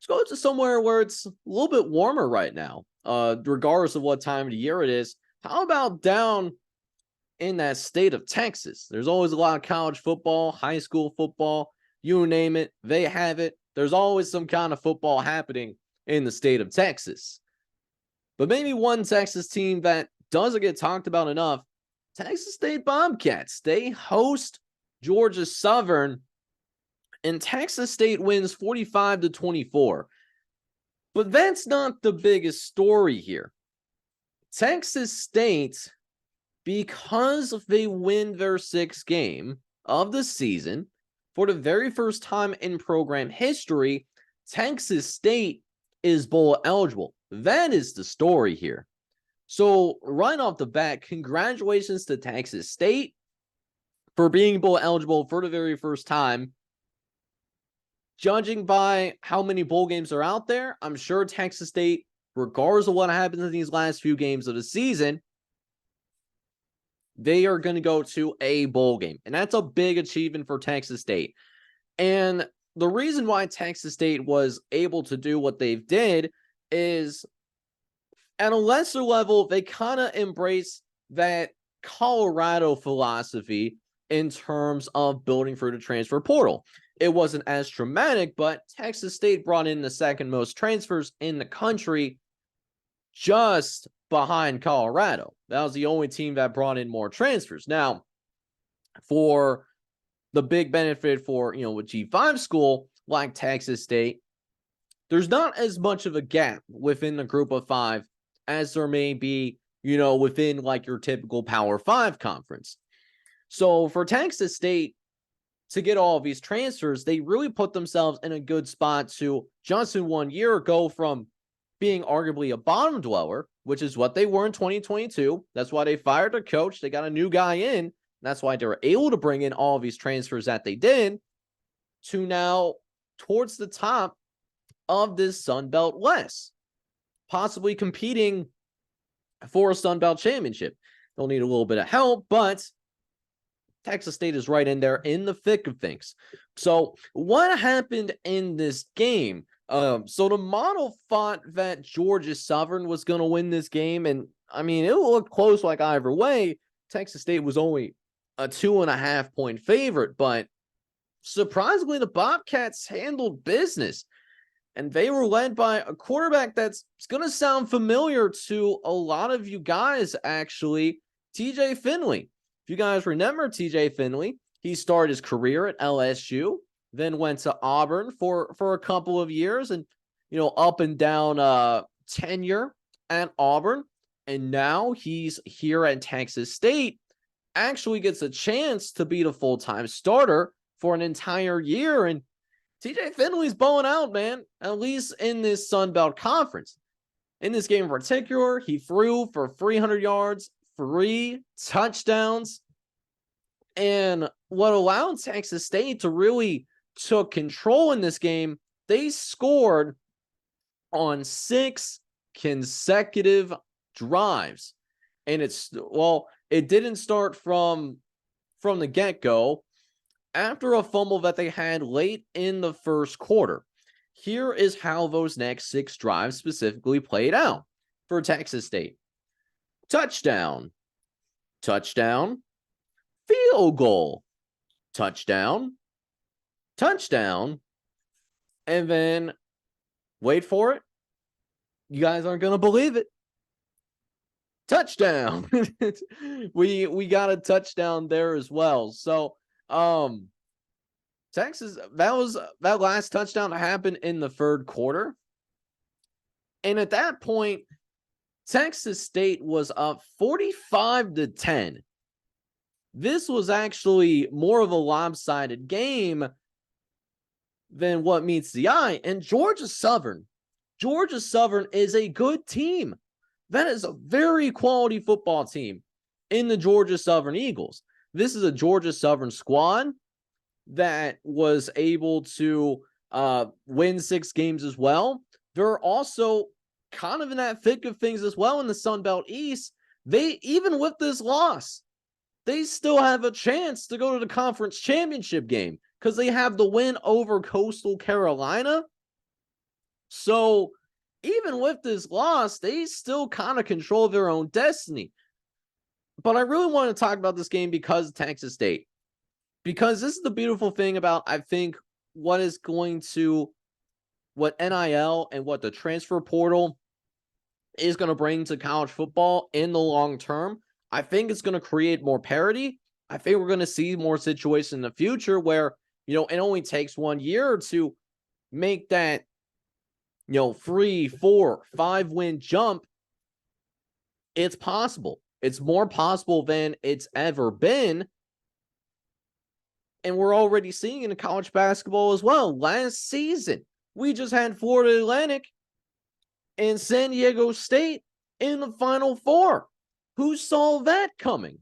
Let's go to somewhere where it's a little bit warmer right now, regardless of what time of the year it is. How about down in that state of Texas? There's always a lot of college football, high school football, you name it, they have it. There's always some kind of football happening in the state of Texas. But maybe one Texas team that doesn't get talked about enough, Texas State Bobcats. They host Georgia Southern, and Texas State wins 45-24. But that's not the biggest story here. Texas State, because they win their sixth game of the season, for the very first time in program history, Texas State is bowl eligible. That is the story here. So right off the bat, congratulations to Texas State for being bowl eligible for the very first time. Judging by how many bowl games are out there, I'm sure Texas State, regardless of what happens in these last few games of the season, they are going to go to a bowl game. And that's a big achievement for Texas State. And the reason why Texas State was able to do what they did is, at a lesser level, they kind of embrace that Colorado philosophy in terms of building through the transfer portal. It wasn't as dramatic, but Texas State brought in the second most transfers in the country, just behind Colorado. That was the only team that brought in more transfers. Now, for the big benefit for, a G5 school like Texas State, there's not as much of a gap within the group of five as there may be, within like your typical Power 5 conference. So for Texas State to get all of these transfers, they really put themselves in a good spot to just in 1 year go from being arguably a bottom dweller, which is what they were in 2022. That's why they fired their coach. They got a new guy in. That's why they were able to bring in all of these transfers that they did, to now towards the top of this Sun Belt West, possibly competing for a Sun Belt championship. They'll need a little bit of help, but Texas State is right in there in the thick of things. So what happened in this game? So the model thought that Georgia Southern was going to win this game. And I mean, it looked close like either way. Texas State was only a 2.5 point favorite, but surprisingly, the Bobcats handled business. And they were led by a quarterback that's going to sound familiar to a lot of you guys, actually, TJ Finley. If you guys remember TJ Finley, he started his career at LSU, then went to Auburn for a couple of years, and, up and down tenure at Auburn. And now he's here at Texas State, actually gets a chance to be the full-time starter for an entire year. And TJ Finley's balling out, man, at least in this Sun Belt Conference. In this game in particular, he threw for 300 yards, 3 touchdowns. And what allowed Texas State to really took control in this game, they scored on 6 consecutive drives. And it didn't start from the get-go. After a fumble that they had late in the first quarter, here is how those next 6 drives specifically played out for Texas State. Touchdown, touchdown, field goal, touchdown, touchdown, and then, wait for it, you guys aren't going to believe it, touchdown. we got a touchdown there as well. So, Texas, that last touchdown happened in the third quarter. And at that point, Texas State was up 45-10. This was actually more of a lopsided game than what meets the eye. And Georgia Southern is a good team. That is a very quality football team in the Georgia Southern Eagles. This is a Georgia Southern squad that was able to win 6 games as well. They're also kind of in that thick of things as well in the Sun Belt East. They, even with this loss, they still have a chance to go to the conference championship game because they have the win over Coastal Carolina. So even with this loss, they still kind of control their own destiny. But I really want to talk about this game because of Texas State. Because this is the beautiful thing about, I think, what NIL and what the transfer portal is going to bring to college football in the long term. I think it's going to create more parity. I think we're going to see more situations in the future where, it only takes 1 year to make that, 3, 4, 5 win jump. It's possible. It's more possible than it's ever been. And we're already seeing it in college basketball as well. Last season, we just had Florida Atlantic and San Diego State in the Final Four. Who saw that coming?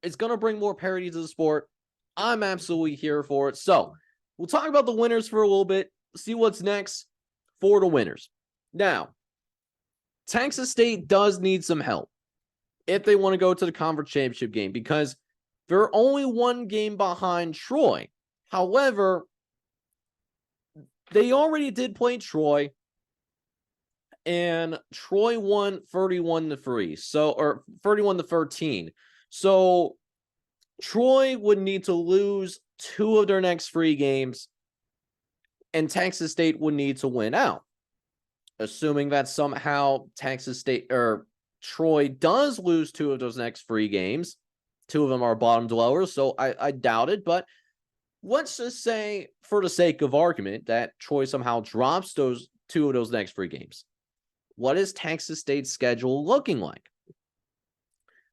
It's going to bring more parity to the sport. I'm absolutely here for it. So we'll talk about the winners for a little bit, see what's next for the winners. Now, Texas State does need some help if they want to go to the conference championship game because they're only 1 game behind Troy. However, they already did play Troy, and Troy won 31-3, or 31-13. So Troy would need to lose 2 of their next 3 games, and Texas State would need to win out. Assuming that somehow Texas State or Troy does lose 2 of those next 3 games, 2 of them are bottom dwellers, so I doubt it. But let's just say, for the sake of argument, that Troy somehow drops those 2 of those next 3 games. What is Texas State's schedule looking like?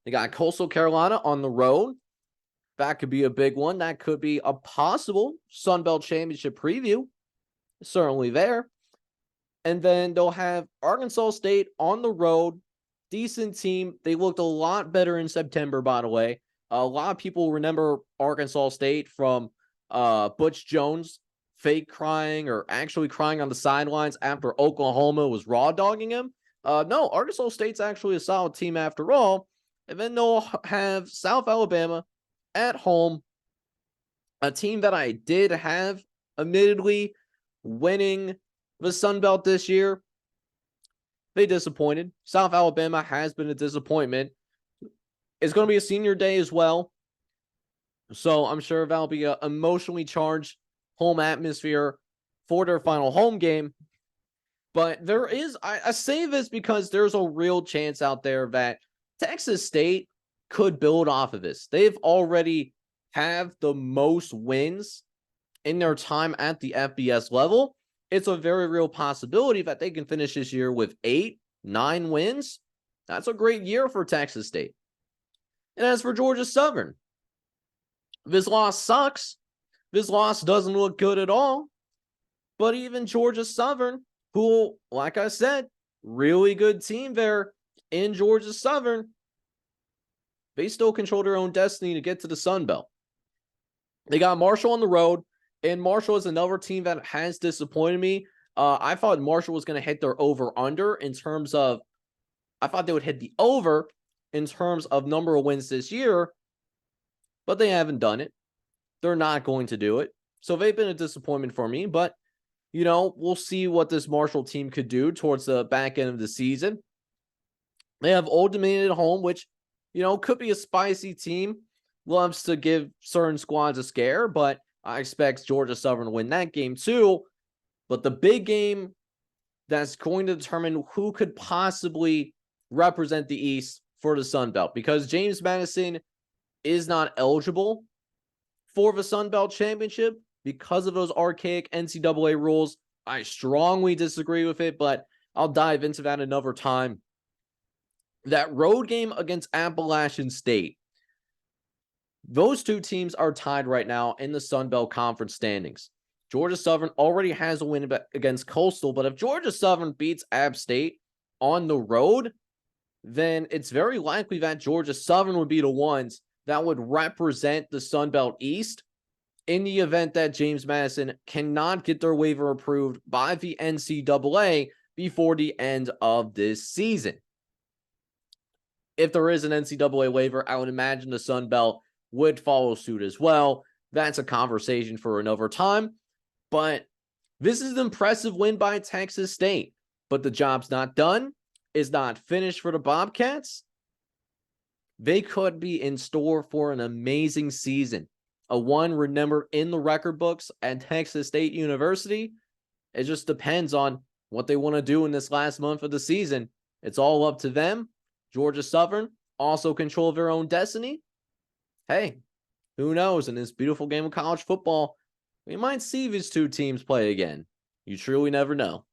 They got Coastal Carolina on the road. That could be a big one. That could be a possible Sun Belt Championship preview. Certainly there. And then they'll have Arkansas State on the road. Decent team. They looked a lot better in September, by the way. A lot of people remember Arkansas State from Butch Jones fake crying or actually crying on the sidelines after Oklahoma was raw dogging him. No, Arkansas State's actually a solid team after all. And then they'll have South Alabama at home, a team that I did have, admittedly, winning the Sun Belt this year. They disappointed. South Alabama has been a disappointment. It's going to be a senior day as well. So I'm sure that'll be an emotionally charged home atmosphere for their final home game. But there is, I say this because there's a real chance out there that Texas State could build off of this. They've already have the most wins in their time at the FBS level. It's a very real possibility that they can finish this year with 8, 9 wins. That's a great year for Texas State. And as for Georgia Southern, this loss sucks. This loss doesn't look good at all. But even Georgia Southern, who, like I said, really good team there in Georgia Southern, they still control their own destiny to get to the Sun Belt. They got Marshall on the road, and Marshall is another team that has disappointed me. I thought Marshall was going to hit their over-under in terms of, I thought they would hit the over in terms of number of wins this year, but they haven't done it. They're not going to do it. So they've been a disappointment for me, but, we'll see what this Marshall team could do towards the back end of the season. They have Old Dominion at home, which, could be a spicy team. Loves to give certain squads a scare, but I expect Georgia Southern to win that game too. But the big game that's going to determine who could possibly represent the East for the Sun Belt, because James Madison is not eligible for the Sun Belt Championship because of those archaic NCAA rules. I strongly disagree with it, but I'll dive into that another time. That road game against Appalachian State, those 2 teams are tied right now in the Sun Belt Conference standings. Georgia Southern already has a win against Coastal, but if Georgia Southern beats App State on the road, then it's very likely that Georgia Southern would be the ones that would represent the Sun Belt East in the event that James Madison cannot get their waiver approved by the NCAA before the end of this season. If there is an NCAA waiver, I would imagine the Sun Belt would follow suit as well. That's a conversation for another time. But This is an impressive win by Texas State, but the job's not done. It's not finished for the Bobcats. They could be in store for an amazing season, a one remembered in the record books at Texas State University. It just depends on what they want to do in this last month of the season. It's all up to them. Georgia Southern also control their own destiny. Hey, who knows? In this beautiful game of college football, we might see these two teams play again. You truly never know.